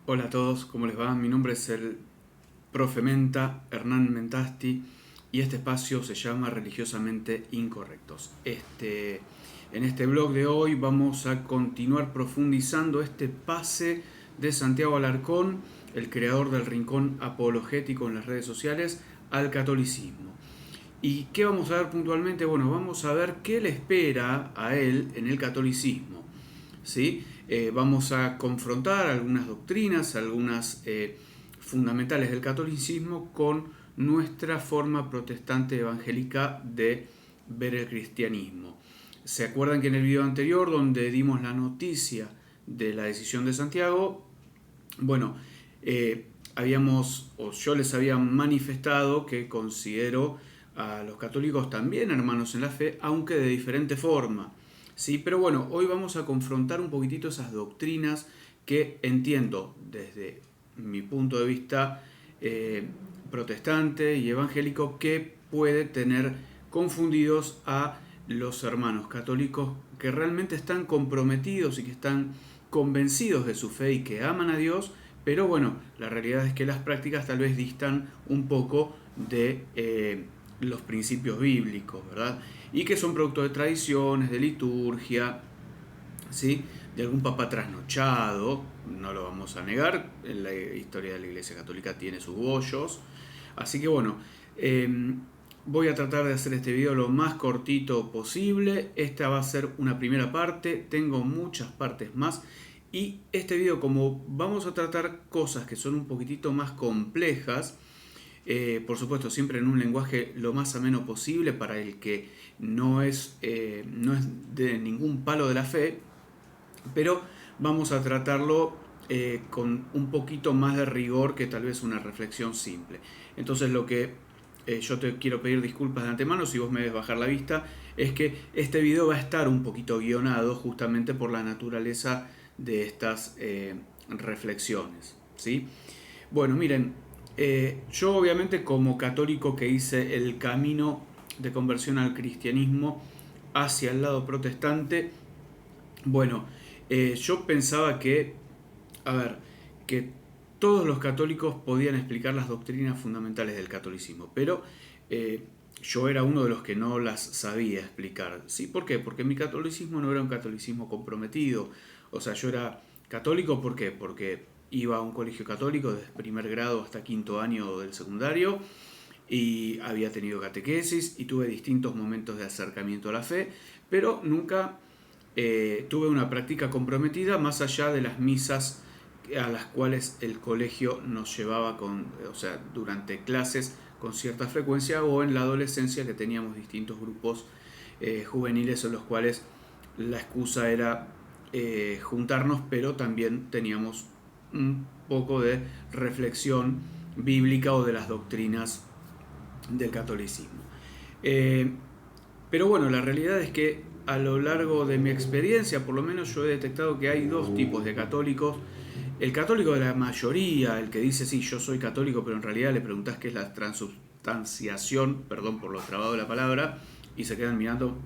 Hola a todos, ¿cómo les va? Mi nombre es el profe Menta, Hernán Mentasti, y este espacio se llama Religiosamente Incorrectos. En este blog de hoy vamos a continuar profundizando este pase de Santiago Alarcón, el creador del rincón apologético en las redes sociales, al catolicismo. ¿Y qué vamos a ver puntualmente? Bueno, vamos a ver qué le espera a él en el catolicismo. ¿Sí? Vamos a confrontar algunas doctrinas, algunas fundamentales del catolicismo con nuestra forma protestante evangélica de ver el cristianismo. ¿Se acuerdan que en el video anterior, donde dimos la noticia de la decisión de Santiago, bueno, yo les había manifestado que considero a los católicos también hermanos en la fe, aunque de diferente forma? ¿Sí? Pero bueno, hoy vamos a confrontar un poquitito esas doctrinas que entiendo desde mi punto de vista protestante y evangélico que puede tener confundidos a los hermanos católicos que realmente están comprometidos y que están convencidos de su fe y que aman a Dios, pero bueno, la realidad es que las prácticas tal vez distan un poco de los principios bíblicos, ¿verdad? Y que son producto de tradiciones, de liturgia, ¿sí? De algún papa trasnochado, no lo vamos a negar, en la historia de la Iglesia Católica tiene sus bollos. Así que bueno, voy a tratar de hacer este video lo más cortito posible. Esta va a ser una primera parte, tengo muchas partes más. Y este video, como vamos a tratar cosas que son un poquitito más complejas, por supuesto siempre en un lenguaje lo más ameno posible para el que no es de ningún palo de la fe, pero vamos a tratarlo con un poquito más de rigor que tal vez una reflexión simple. Entonces lo que yo te quiero pedir disculpas de antemano si vos me ves bajar la vista, es que este video va a estar un poquito guionado justamente por la naturaleza de estas reflexiones, ¿sí? Bueno, miren, yo obviamente como católico que hice el camino de conversión al cristianismo hacia el lado protestante, bueno, yo pensaba que, a ver, que todos los católicos podían explicar las doctrinas fundamentales del catolicismo, pero yo era uno de los que no las sabía explicar. ¿Sí? ¿Por qué? Porque mi catolicismo no era un catolicismo comprometido. O sea, yo era católico, ¿por qué? Porque iba a un colegio católico desde primer grado hasta quinto año del secundario y había tenido catequesis y tuve distintos momentos de acercamiento a la fe, pero nunca tuve una práctica comprometida más allá de las misas a las cuales el colegio nos llevaba o sea, durante clases con cierta frecuencia, o en la adolescencia que teníamos distintos grupos juveniles en los cuales la excusa era juntarnos, pero también teníamos un poco de reflexión bíblica o de las doctrinas del catolicismo. Eh, pero bueno, la realidad es que a lo largo de mi experiencia, por lo menos yo he detectado que hay dos tipos de católicos. El católico de la mayoría, el que dice sí, yo soy católico, pero en realidad le preguntás qué es la transubstanciación, perdón por lo trabado de la palabra, y se quedan mirando,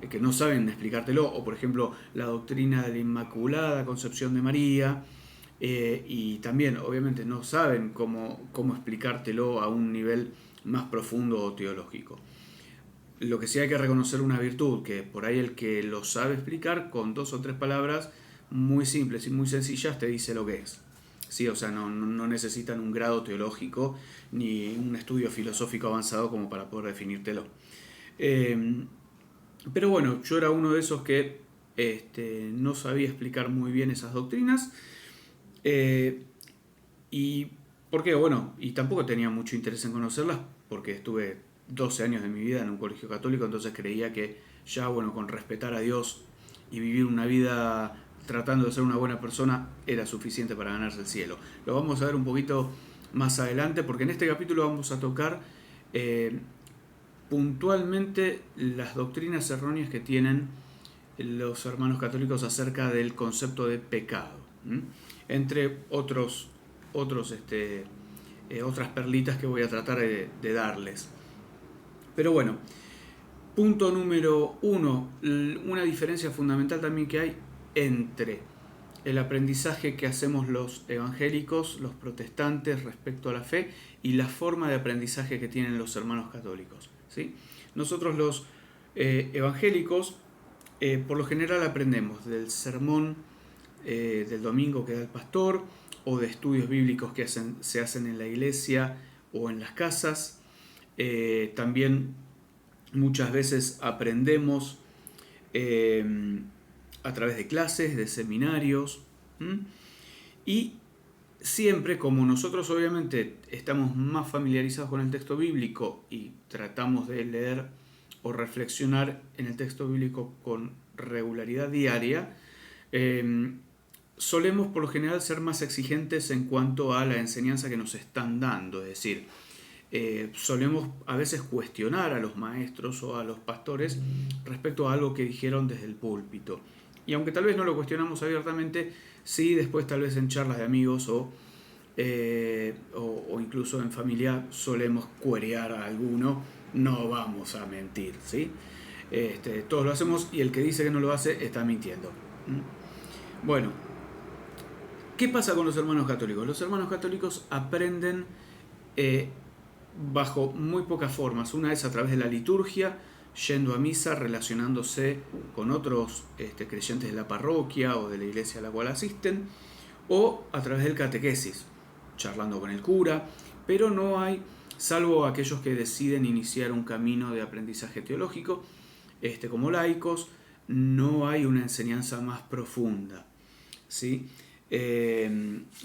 que no saben explicártelo, o por ejemplo la doctrina de la Inmaculada Concepción de María, y también obviamente no saben cómo explicártelo a un nivel más profundo o teológico. Lo que sí hay que reconocer una virtud, que por ahí el que lo sabe explicar con dos o tres palabras muy simples y muy sencillas te dice lo que es. Sí, o sea, no necesitan un grado teológico ni un estudio filosófico avanzado como para poder definírtelo. Pero bueno, yo era uno de esos que no sabía explicar muy bien esas doctrinas. ¿Y por qué? Bueno, y tampoco tenía mucho interés en conocerlas porque estuve 12 años de mi vida en un colegio católico, entonces creía que ya, bueno, con respetar a Dios y vivir una vida tratando de ser una buena persona era suficiente para ganarse el cielo. Lo vamos a ver un poquito más adelante porque en este capítulo vamos a tocar puntualmente las doctrinas erróneas que tienen los hermanos católicos acerca del concepto de pecado, entre otras perlitas que voy a tratar de darles. Pero bueno, punto número uno, una diferencia fundamental también que hay entre el aprendizaje que hacemos los evangélicos, los protestantes respecto a la fe y la forma de aprendizaje que tienen los hermanos católicos, ¿sí? Nosotros los evangélicos por lo general aprendemos del sermón del domingo que da el pastor o de estudios bíblicos que se hacen en la iglesia o en las casas. También muchas veces aprendemos a través de clases, de seminarios. Y siempre, como nosotros obviamente estamos más familiarizados con el texto bíblico y tratamos de leer o reflexionar en el texto bíblico con regularidad diaria, solemos por lo general ser más exigentes en cuanto a la enseñanza que nos están dando. Es decir, solemos a veces cuestionar a los maestros o a los pastores respecto a algo que dijeron desde el púlpito. Y aunque tal vez no lo cuestionamos abiertamente, sí después tal vez en charlas de amigos o incluso en familia solemos cuerear a alguno. No vamos a mentir, ¿sí? Todos lo hacemos y el que dice que no lo hace está mintiendo. Bueno, ¿qué pasa con los hermanos católicos? Los hermanos católicos aprenden bajo muy pocas formas. Una es a través de la liturgia, yendo a misa, relacionándose con otros creyentes de la parroquia o de la iglesia a la cual asisten, o a través del catequesis, charlando con el cura, pero no hay, salvo aquellos que deciden iniciar un camino de aprendizaje teológico, como laicos, no hay una enseñanza más profunda, ¿sí?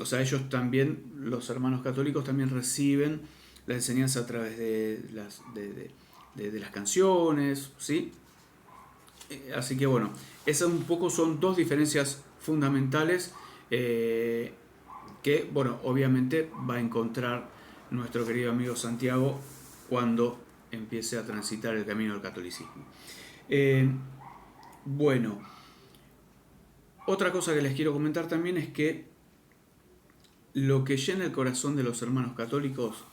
O sea, ellos también, los hermanos católicos también reciben la enseñanza a través de las canciones, ¿sí? Así que bueno, esas un poco son dos diferencias fundamentales que, bueno, obviamente va a encontrar nuestro querido amigo Santiago cuando empiece a transitar el camino del catolicismo. Bueno, otra cosa que les quiero comentar también es que lo que llena el corazón de los hermanos católicos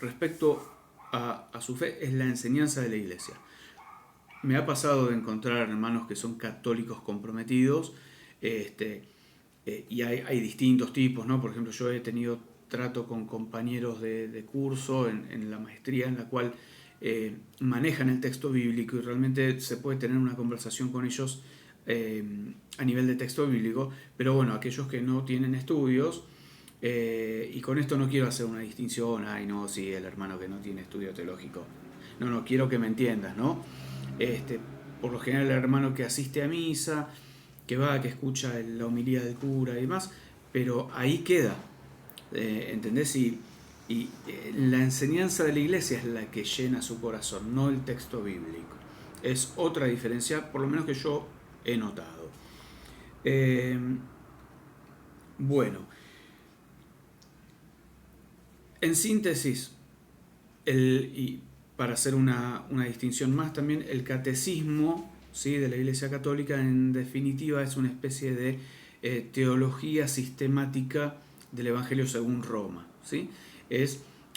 respecto a su fe es la enseñanza de la iglesia. Me ha pasado de encontrar hermanos que son católicos comprometidos, y hay distintos tipos, ¿no? Por ejemplo, yo he tenido trato con compañeros de curso en la maestría en la cual manejan el texto bíblico y realmente se puede tener una conversación con ellos a nivel de texto bíblico, pero bueno, aquellos que no tienen estudios, y con esto no quiero hacer una distinción, ay no, sí, el hermano que no tiene estudio teológico, no, quiero que me entiendas, ¿no? Por lo general el hermano que asiste a misa, que va, que escucha la homilía del cura y demás, pero ahí queda, ¿entendés? Y la enseñanza de la iglesia es la que llena su corazón, no el texto bíblico. Es otra diferencia, por lo menos que yo he notado. Bueno, en síntesis, y para hacer una distinción más también, el catecismo, ¿sí?, de la Iglesia Católica en definitiva es una especie de teología sistemática del Evangelio según Roma, ¿sí?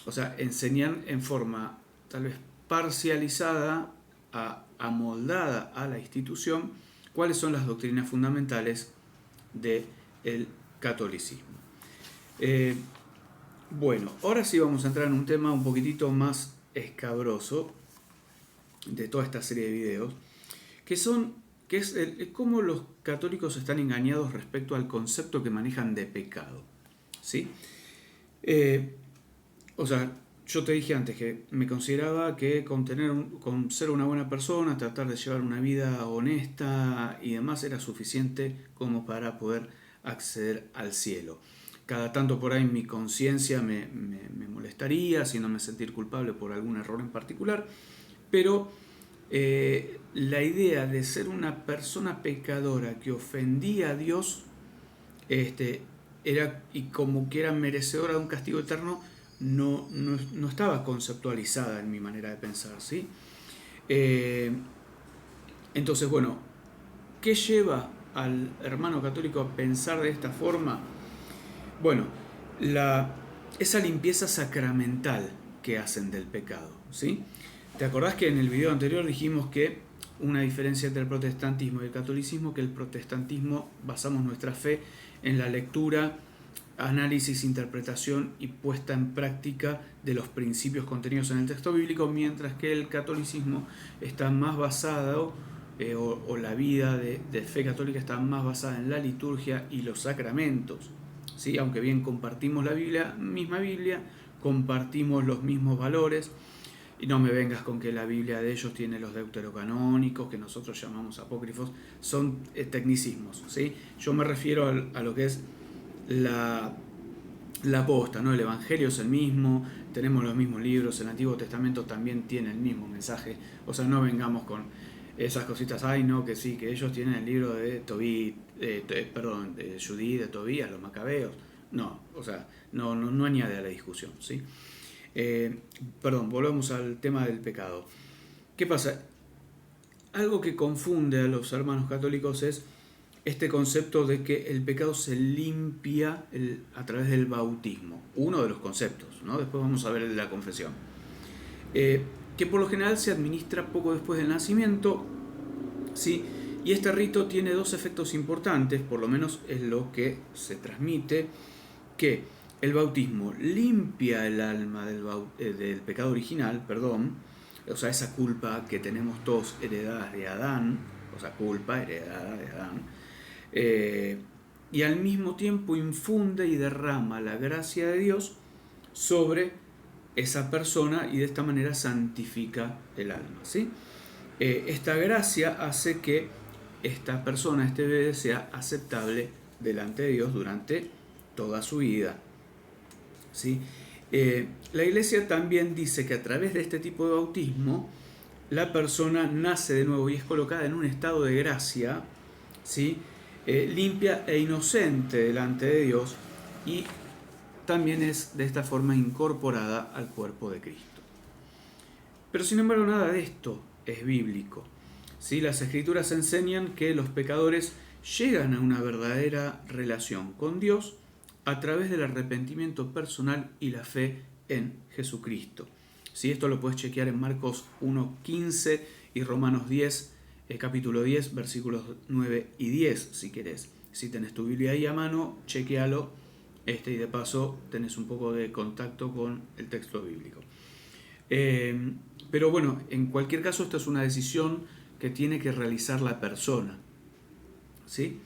O sea, enseñar en forma tal vez parcializada, amoldada a la institución, cuáles son las doctrinas fundamentales del catolicismo. Bueno, ahora sí vamos a entrar en un tema un poquitito más escabroso de toda esta serie de videos, que es cómo los católicos están engañados respecto al concepto que manejan de pecado, ¿sí? O sea, yo te dije antes que me consideraba que con ser una buena persona, tratar de llevar una vida honesta y demás era suficiente como para poder acceder al cielo. Cada tanto por ahí mi conciencia me molestaría, haciéndome sentir culpable por algún error en particular, pero la idea de ser una persona pecadora que ofendía a Dios era, y como que era merecedora de un castigo eterno, no estaba conceptualizada en mi manera de pensar, ¿sí? Entonces, bueno, ¿qué lleva al hermano católico a pensar de esta forma? Bueno, esa limpieza sacramental que hacen del pecado, ¿sí? ¿Te acordás que en el video anterior dijimos que una diferencia entre el protestantismo y el catolicismo, que el protestantismo basamos nuestra fe en la lectura, análisis, interpretación y puesta en práctica de los principios contenidos en el texto bíblico, mientras que el catolicismo está más basado, o la vida de fe católica está más basada en la liturgia y los sacramentos. ¿Sí? Aunque bien compartimos la misma Biblia, compartimos los mismos valores, y no me vengas con que la Biblia de ellos tiene los deuterocanónicos, que nosotros llamamos apócrifos, son tecnicismos, ¿sí? Yo me refiero a lo que es la posta, ¿no? El Evangelio es el mismo, tenemos los mismos libros, el Antiguo Testamento también tiene el mismo mensaje, o sea, no vengamos con esas cositas, ay no, que sí, que ellos tienen el libro de Judí, de Tobías, los Macabeos, no, o sea, no añade a la discusión, ¿sí? Volvemos al tema del pecado. ¿Qué pasa? Algo que confunde a los hermanos católicos es este concepto de que el pecado se limpia a través del bautismo. Uno de los conceptos, ¿no? Después vamos a ver el de la confesión. Que por lo general se administra poco después del nacimiento, ¿sí? Y este rito tiene dos efectos importantes, por lo menos es lo que se transmite, que el bautismo limpia el alma del pecado original, o sea, esa culpa que tenemos todos heredadas de Adán, o sea, culpa heredada de Adán, y al mismo tiempo infunde y derrama la gracia de Dios sobre esa persona y de esta manera santifica el alma, ¿sí? Esta gracia hace que esta persona, este bebé, sea aceptable delante de Dios durante toda su vida, ¿sí? La Iglesia también dice que a través de este tipo de bautismo la persona nace de nuevo y es colocada en un estado de gracia, ¿sí? Limpia e inocente delante de Dios, y también es de esta forma incorporada al cuerpo de Cristo. Pero sin embargo nada de esto es bíblico, ¿sí? Las Escrituras enseñan que los pecadores llegan a una verdadera relación con Dios a través del arrepentimiento personal y la fe en Jesucristo. ¿Sí? Esto lo puedes chequear en Marcos 1:15 y Romanos 10, capítulo 10, versículos 9 y 10, si querés. Si tenés tu Biblia ahí a mano, chequealo, y de paso tenés un poco de contacto con el texto bíblico. Pero bueno, en cualquier caso, esta es una decisión que tiene que realizar la persona, ¿sí?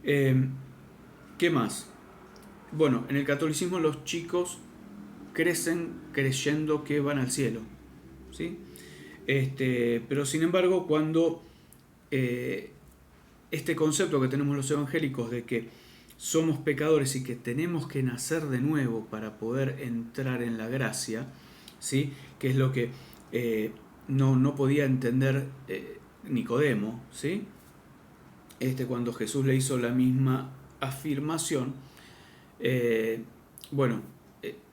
¿Qué más? Bueno, en el catolicismo los chicos crecen creyendo que van al cielo, ¿sí? Pero sin embargo, cuando este concepto que tenemos los evangélicos de que somos pecadores y que tenemos que nacer de nuevo para poder entrar en la gracia, ¿sí? Que es lo que no podía entender Nicodemo, ¿sí? Cuando Jesús le hizo la misma afirmación,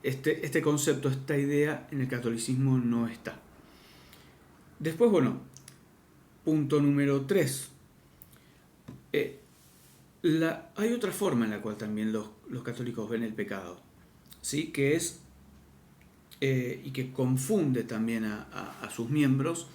este concepto, esta idea en el catolicismo no está. Después, punto número 3. Hay otra forma en la cual también los católicos ven el pecado, ¿sí? Que es, y que confunde también a sus miembros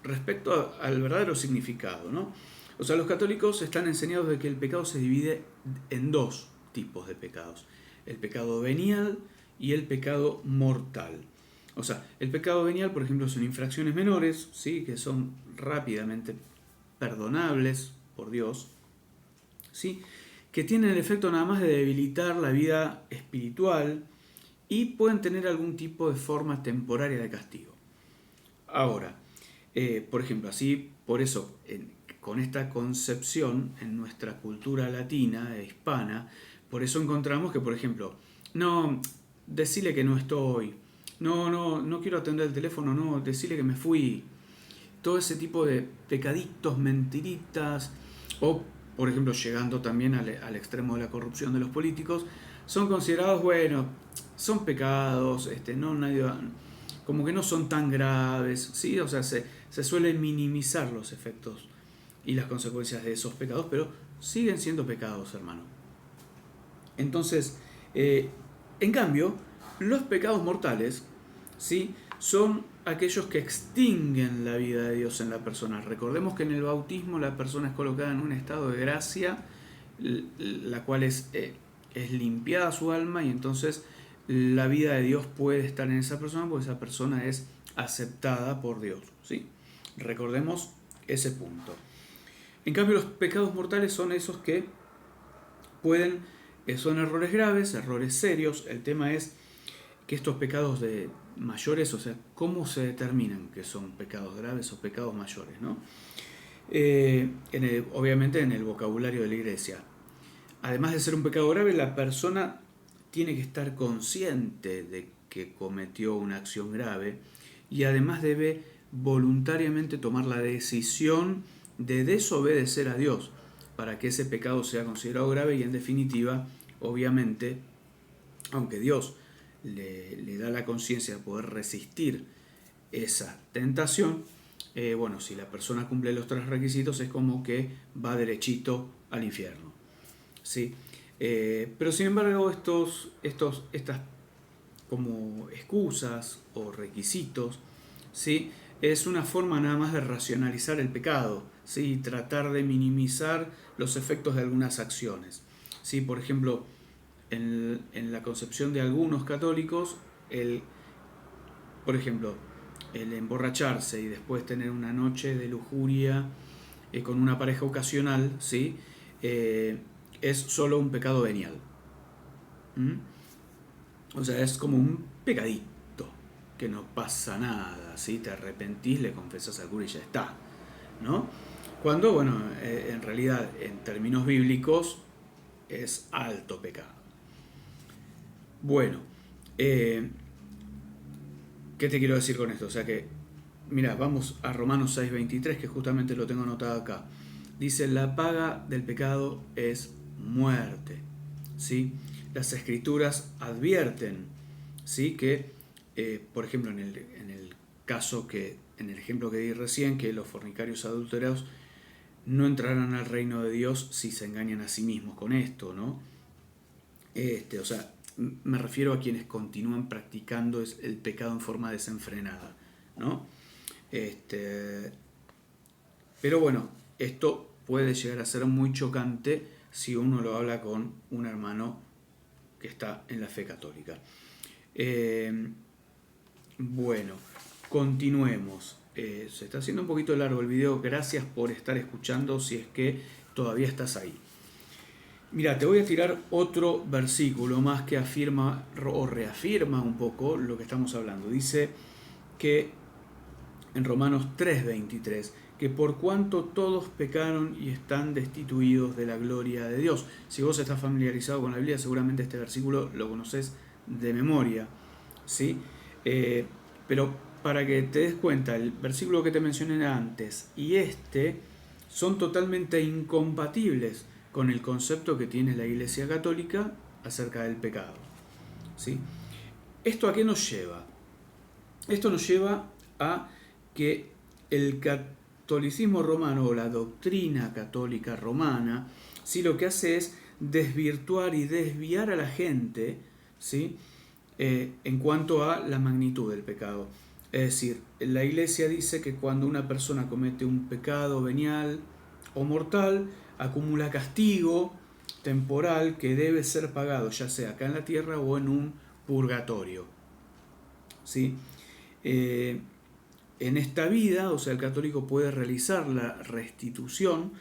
respecto al verdadero significado, ¿no? O sea, los católicos están enseñados de que el pecado se divide en dos tipos de pecados: el pecado venial y el pecado mortal. O sea, el pecado venial, por ejemplo, son infracciones menores, ¿sí? Que son rápidamente perdonables por Dios, ¿sí? Que tienen el efecto nada más de debilitar la vida espiritual y pueden tener algún tipo de forma temporaria de castigo. Ahora, por ejemplo, por eso, con esta concepción en nuestra cultura latina e hispana, por eso encontramos que, por ejemplo, no, decile que no estoy, no quiero atender el teléfono, no, decile que me fui. Todo ese tipo de pecaditos, mentiritas, o, por ejemplo, llegando también al extremo de la corrupción de los políticos, son considerados, son pecados, como que no son tan graves, ¿sí? O sea, se suelen minimizar los efectos y las consecuencias de esos pecados, pero siguen siendo pecados, hermano. Entonces, en cambio, los pecados mortales, ¿sí? Son aquellos que extinguen la vida de Dios en la persona. Recordemos que en el bautismo la persona es colocada en un estado de gracia, la cual es limpiada su alma, y entonces la vida de Dios puede estar en esa persona porque esa persona es aceptada por Dios, ¿sí? Recordemos ese punto. En cambio, los pecados mortales son esos que son errores graves, errores serios. El tema es que estos pecados de mayores, o sea, ¿cómo se determinan que son pecados graves o pecados mayores, ¿no? Obviamente en el vocabulario de la iglesia. Además de ser un pecado grave, la persona tiene que estar consciente de que cometió una acción grave y además debe voluntariamente tomar la decisión de desobedecer a Dios para que ese pecado sea considerado grave y, en definitiva, obviamente, aunque Dios le da la conciencia de poder resistir esa tentación, bueno, si la persona cumple los 3 requisitos es como que va derechito al infierno, ¿sí? Pero sin embargo estas como excusas o requisitos, ¿sí? Es una forma nada más de racionalizar el pecado, ¿sí? Tratar de minimizar los efectos de algunas acciones, ¿sí? Por ejemplo, en la concepción de algunos católicos, por ejemplo, el emborracharse y después tener una noche de lujuria con una pareja ocasional, ¿sí? Es solo un pecado venial. O sea, es como un pecadito, que no pasa nada, ¿sí? Te arrepentís, le confesás al cura y ya está, ¿no? Cuando, bueno, en realidad, en términos bíblicos, es alto pecado. Bueno, ¿qué te quiero decir con esto? O sea que, mira, vamos a Romanos 6:23, que justamente lo tengo anotado acá. Dice, la paga del pecado es muerte, ¿sí? Las escrituras advierten, ¿sí? Que, por ejemplo, en el ejemplo que di recién, que los fornicarios adúlteros no entrarán al reino de Dios si se engañan a sí mismos con esto, ¿no? O sea, me refiero a quienes continúan practicando el pecado en forma desenfrenada, ¿no? Pero bueno, esto puede llegar a ser muy chocante si uno lo habla con un hermano que está en la fe católica. Bueno, continuemos. Se está haciendo un poquito largo el video. Gracias por estar escuchando si es que todavía estás ahí. Mira, te voy a tirar otro versículo más que afirma o reafirma un poco lo que estamos hablando. Dice que en Romanos 3:23, que por cuanto todos pecaron y están destituidos de la gloria de Dios. Si vos estás familiarizado con la Biblia, seguramente este versículo lo conoces de memoria, ¿sí? Pero para que te des cuenta, el versículo que te mencioné antes y son totalmente incompatibles con el concepto que tiene la Iglesia Católica acerca del pecado, ¿sí? ¿Esto a qué nos lleva? Esto nos lleva a que el catolicismo romano o la doctrina católica romana, ¿sí? Lo que hace es desvirtuar y desviar a la gente, ¿sí? En cuanto a la magnitud del pecado. Es decir, la Iglesia dice que cuando una persona comete un pecado venial o mortal, acumula castigo temporal que debe ser pagado, ya sea acá en la tierra o en un purgatorio, ¿sí? En esta vida, o sea, el católico puede realizar la restitución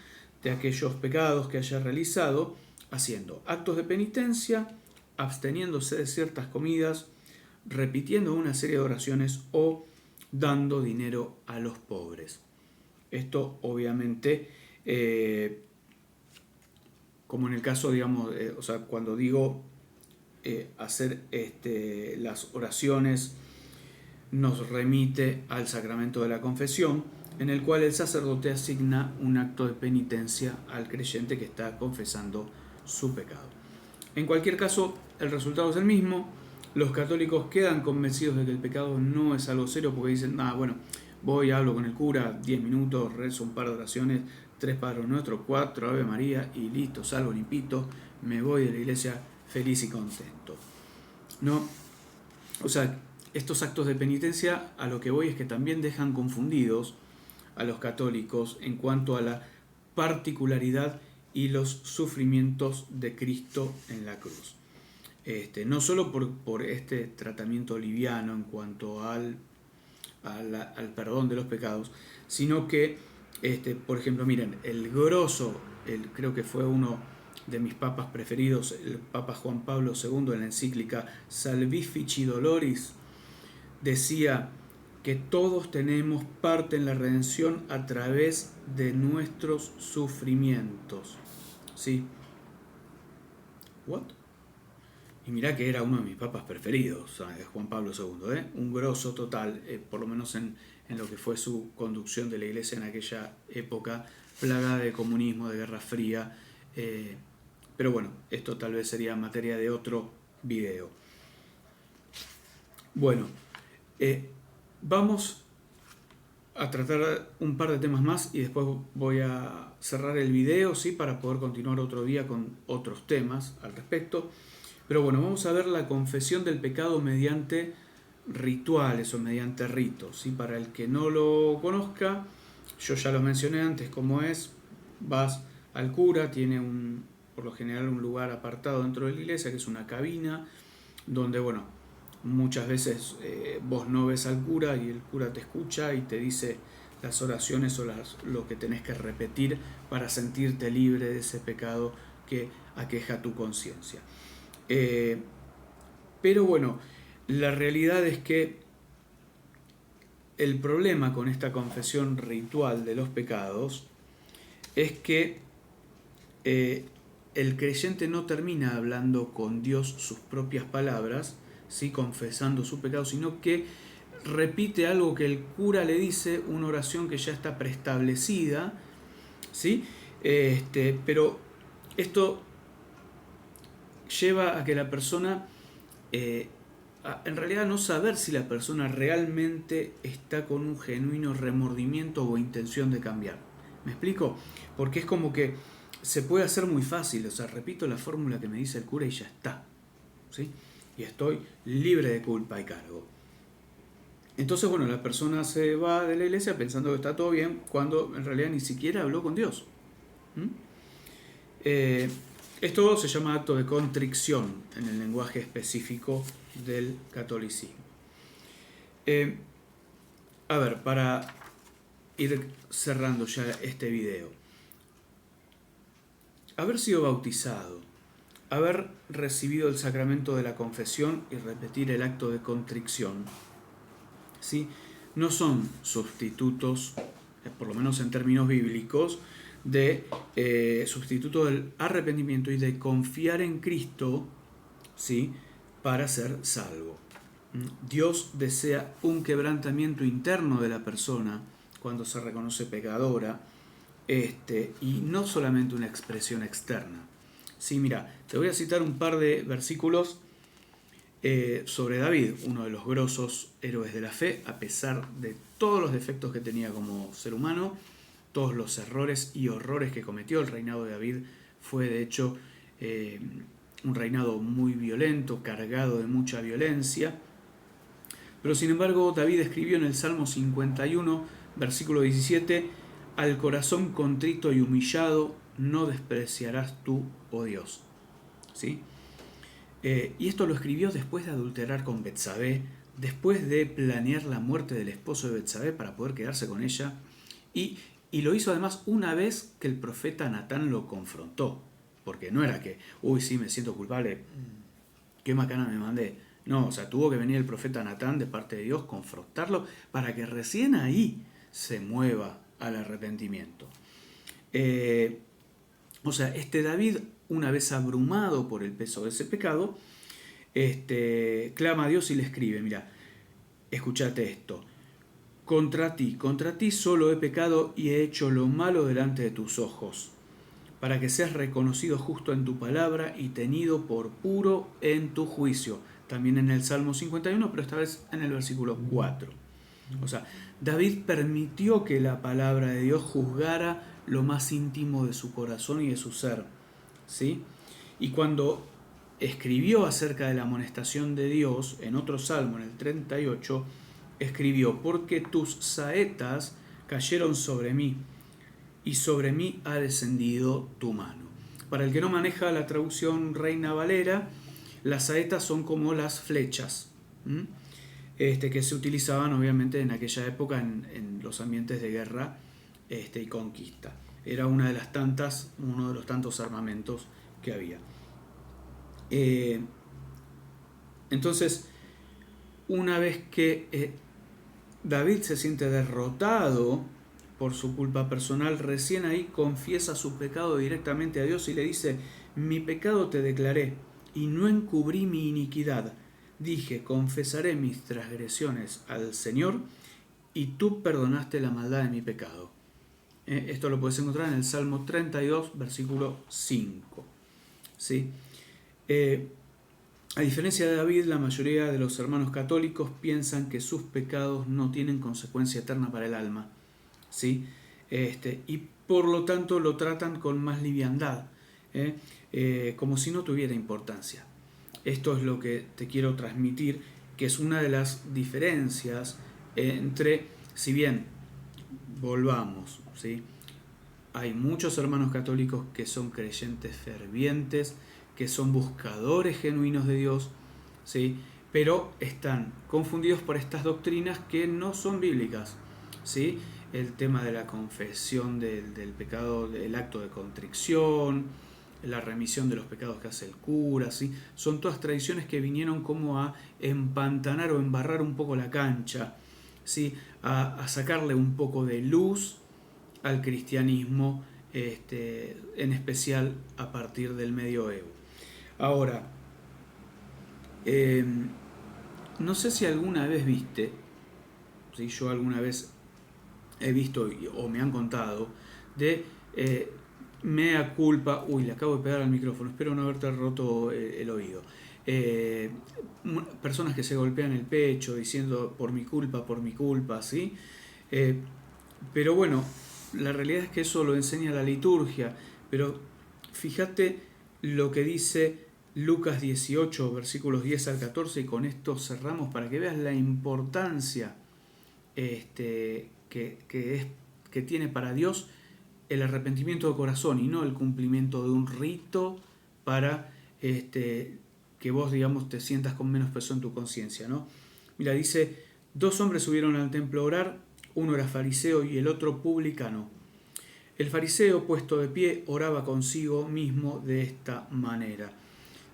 de aquellos pecados que haya realizado haciendo actos de penitencia, absteniéndose de ciertas comidas, repitiendo una serie de oraciones o dando dinero a los pobres. Esto obviamente, como en el caso, digamos, o sea, cuando digo hacer las oraciones, nos remite al sacramento de la confesión, en el cual el sacerdote asigna un acto de penitencia al creyente que está confesando su pecado. En cualquier caso, el resultado es el mismo. Los católicos quedan convencidos de que el pecado no es algo serio porque dicen, bueno, voy, hablo con el cura, 10 minutos, rezo un par de oraciones, 3 Padres Nuestros, 4 Ave María y listo, salgo limpito, me voy de la iglesia feliz y contento, ¿no? O sea, estos actos de penitencia, a lo que voy es que también dejan confundidos a los católicos en cuanto a la particularidad y los sufrimientos de Cristo en la cruz. No solo por este tratamiento liviano en cuanto al perdón de los pecados, sino que, por ejemplo, miren, el grosso, creo que fue uno de mis papas preferidos, el Papa Juan Pablo II, en la encíclica Salvifici Doloris, decía que todos tenemos parte en la redención a través de nuestros sufrimientos. ¿Sí? ¿What? Y mirá que era uno de mis papas preferidos, Juan Pablo II, un grosso total, por lo menos en lo que fue su conducción de la Iglesia en aquella época plagada de comunismo, de Guerra Fría. Pero bueno, esto tal vez sería materia de otro video. Bueno, vamos a tratar un par de temas más y después voy a cerrar el video, ¿sí? Para poder continuar otro día con otros temas al respecto. Pero bueno, vamos a ver la confesión del pecado mediante rituales o mediante ritos, ¿sí? Para el que no lo conozca, yo ya lo mencioné antes cómo es. Vas al cura, tiene por lo general un lugar apartado dentro de la iglesia, que es una cabina, donde, bueno, muchas veces vos no ves al cura y el cura te escucha y te dice las oraciones o lo que tenés que repetir para sentirte libre de ese pecado que aqueja tu conciencia. Pero bueno, la realidad es que el problema con esta confesión ritual de los pecados es que el creyente no termina hablando con Dios sus propias palabras, ¿sí? Confesando su pecado, sino que repite algo que el cura le dice, una oración que ya está preestablecida, ¿sí? Pero esto lleva a que la persona, en realidad no saber si la persona realmente está con un genuino remordimiento o intención de cambiar. ¿Me explico? Porque es como que se puede hacer muy fácil, o sea, repito la fórmula que me dice el cura y ya está, ¿sí? Y estoy libre de culpa y cargo. Entonces, bueno, la persona se va de la iglesia pensando que está todo bien, cuando en realidad ni siquiera habló con Dios. Esto se llama acto de contrición en el lenguaje específico del catolicismo. A ver, para ir cerrando ya este video. Haber sido bautizado, haber recibido el sacramento de la confesión y repetir el acto de contrición, ¿sí? No son sustitutos, por lo menos en términos bíblicos, de sustituto del arrepentimiento y de confiar en Cristo, ¿sí? Para ser salvo. Dios desea un quebrantamiento interno de la persona cuando se reconoce pecadora, y no solamente una expresión externa. Sí, mira, te voy a citar un par de versículos sobre David, uno de los grosos héroes de la fe, a pesar de todos los defectos que tenía como ser humano, todos los errores y horrores que cometió. El reinado de David fue de hecho un reinado muy violento, cargado de mucha violencia. Pero sin embargo, David escribió en el Salmo 51, versículo 17, al corazón contrito y humillado no despreciarás tú, oh Dios. ¿Sí? Y esto lo escribió después de adulterar con Betsabé, después de planear la muerte del esposo de Betsabé para poder quedarse con ella, y lo hizo además una vez que el profeta Natán lo confrontó, porque no era que, uy, sí, me siento culpable, qué macana me mandé. No, o sea, tuvo que venir el profeta Natán de parte de Dios, confrontarlo, para que recién ahí se mueva al arrepentimiento. O sea, David, una vez abrumado por el peso de ese pecado, clama a Dios y le escribe, mira, escúchate esto, contra ti solo he pecado y he hecho lo malo delante de tus ojos, para que seas reconocido justo en tu palabra y tenido por puro en tu juicio. También en el Salmo 51, pero esta vez en el versículo 4. O sea, David permitió que la palabra de Dios juzgara lo más íntimo de su corazón y de su ser, ¿sí? Y cuando escribió acerca de la amonestación de Dios, en otro salmo, en el 38, escribió: porque tus saetas cayeron sobre mí, y sobre mí ha descendido tu mano. Para el que no maneja la traducción Reina Valera, las saetas son como las flechas, que se utilizaban obviamente en aquella época en los ambientes de guerra y conquista. Era uno de los tantos armamentos que había. Entonces, una vez que David se siente derrotado por su culpa personal, recién ahí confiesa su pecado directamente a Dios y le dice: mi pecado te declaré y no encubrí mi iniquidad. Dije: confesaré mis transgresiones al Señor, y tú perdonaste la maldad de mi pecado. Esto lo puedes encontrar en el Salmo 32, versículo 5. ¿Sí? A diferencia de David, la mayoría de los hermanos católicos piensan que sus pecados no tienen consecuencia eterna para el alma, ¿sí? Y por lo tanto lo tratan con más liviandad, como si no tuviera importancia. Esto es lo que te quiero transmitir, que es una de las diferencias entre, si bien, volvamos, ¿sí? Hay muchos hermanos católicos que son creyentes fervientes, que son buscadores genuinos de Dios, ¿sí? Pero están confundidos por estas doctrinas que no son bíblicas, ¿sí? El tema de la confesión del pecado, el acto de contrición, la remisión de los pecados que hace el cura, ¿sí? Son todas tradiciones que vinieron como a empantanar o embarrar un poco la cancha, ¿sí? A sacarle un poco de luz al cristianismo, en especial a partir del medioevo. Ahora, no sé si alguna vez viste, si yo alguna vez he visto o me han contado de mea culpa, le acabo de pegar al micrófono, espero no haberte roto el oído. Personas que se golpean el pecho diciendo por mi culpa, ¿sí? Pero bueno, la realidad es que eso lo enseña la liturgia, pero fíjate lo que dice Lucas 18, versículos 10 al 14, y con esto cerramos para que veas la importancia que tiene para Dios el arrepentimiento de corazón y no el cumplimiento de un rito para que vos, digamos, te sientas con menos peso en tu conciencia, ¿no? Mira, dice: 2 hombres subieron al templo a orar, uno era fariseo y el otro publicano. El fariseo, puesto de pie, oraba consigo mismo de esta manera: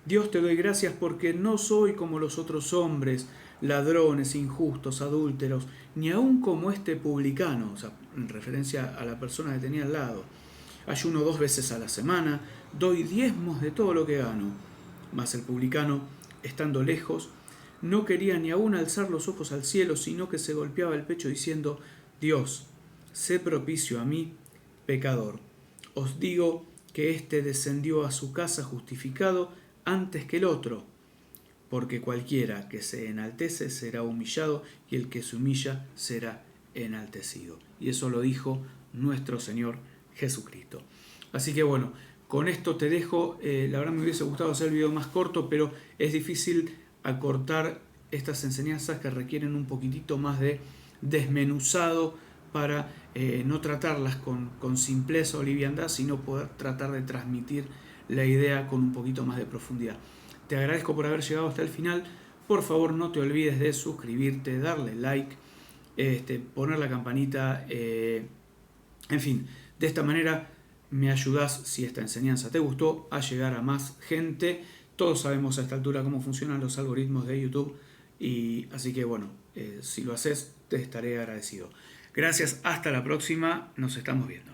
Dios, te doy gracias porque no soy como los otros hombres, ladrones, injustos, adúlteros, ni aun como este publicano, o sea, en referencia a la persona que tenía al lado. Ayuno 2 veces a la semana, doy diezmos de todo lo que gano. Mas el publicano, estando lejos, no quería ni aun alzar los ojos al cielo, sino que se golpeaba el pecho diciendo: Dios, sé propicio a mí, pecador. Os digo que éste descendió a su casa justificado antes que el otro, porque cualquiera que se enaltece será humillado, y el que se humilla será enaltecido. Y eso lo dijo nuestro Señor Jesucristo. Así que bueno, con esto te dejo. La verdad me hubiese gustado hacer el video más corto, pero es difícil acortar estas enseñanzas que requieren un poquitito más de desmenuzado para no tratarlas con simpleza o liviandad, sino poder tratar de transmitir la idea con un poquito más de profundidad. Te agradezco por haber llegado hasta el final. Por favor, no te olvides de suscribirte, darle like, poner la campanita, en fin, de esta manera me ayudas, si esta enseñanza te gustó, a llegar a más gente. Todos sabemos a esta altura cómo funcionan los algoritmos de YouTube, y así que bueno, si lo haces, te estaré agradecido. Gracias, hasta la próxima, nos estamos viendo.